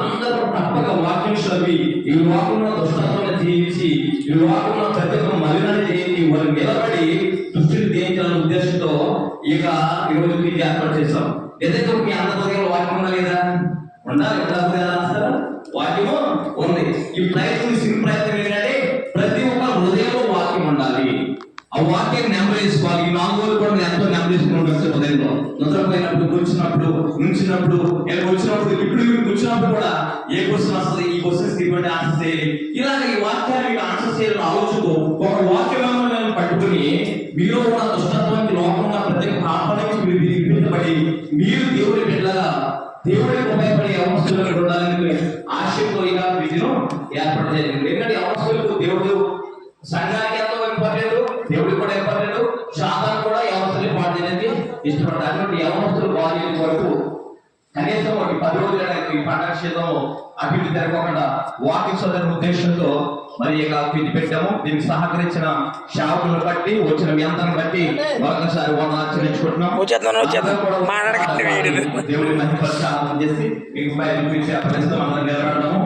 అందరూ తప్పక వాక్యం చదివి ఈ లోకంలో దుష్టత్వాన్ని జయించి ఈ లోకంలో ప్రతి ఒక్క మలినాన్ని జయించి వారు నిలబడి దుష్టిని జయించాలనే ఉద్దేశంతో ఇక ఈరోజు మీకు ఏర్పాటు చేస్తాం. ఏదైతే మీ అందరి వాక్యం ఉందా లేదా? ఉండాలి కదా. వాక్యము ఉంది. ఈ ప్రయత్నం ఏంటంటే ప్రతి ఒక్క హృదయంలో వాక్యం ఉండాలి. ఆ వాక్యాన్ని నెంబరేసుకోవాలి. ఈ 4 రోజులు కూడా ఎంతో నెంబరేసుకుని హృదయంలో నిద్రపోయినప్పుడు, కూర్చున్నప్పుడు, నుంచినప్పుడు, వచ్చినప్పుడు, ఇప్పుడు కూర్చున్నప్పుడు కూడా ఏ క్వశ్చన్ వస్తుంది, ఈ క్వశ్చన్స్ ఇటువంటి ఆన్సర్ చేయాలి. ఇలాగ ఈ వాక్యాన్ని ఆన్సర్ చేయాలని ఆలోచనతో ఒక వాక్యాలను పట్టుకుని మీలో ఉన్న దుష్టత్వానికి లోకంలో ప్రతి పాప నుంచి మీరు విడిపించబడి మీరు దేవుడి బిడ్డగా దేవుడికి ఉపయోగపడే అవసరాలు ఉండాలని ఆశతో ఇక విధిను ఏర్పాటు చేయండి. ఎందుకంటే అవసరాలకు దేవుడు సంఘానికి ఎంతో ఇంపార్టెంట్, దేవుడికి కూడా ఇంపార్టెంట్, శాతానికి కూడా అవసరాలు పాటు చేయడానికి ఇష్టపడతారు. అటువంటి అవసరాలు బాధ్యత వరకు కనీసం 10 రోజులు ఈ పండగ క్షేత్రం అభివృద్ధి జరగకుండా వాకింగ్ సోదరు ఉద్దేశంతో మరి ఇక విధి పెట్టాము. దీనికి సహకరించిన సేవకులను బట్టి, వచ్చిన మీ అందరిని బట్టి ఒకసారి ఆచరించుకుంటున్నాం. దేవుడి మహిమ చేసి మీకు బయట అందరం నిలబడము.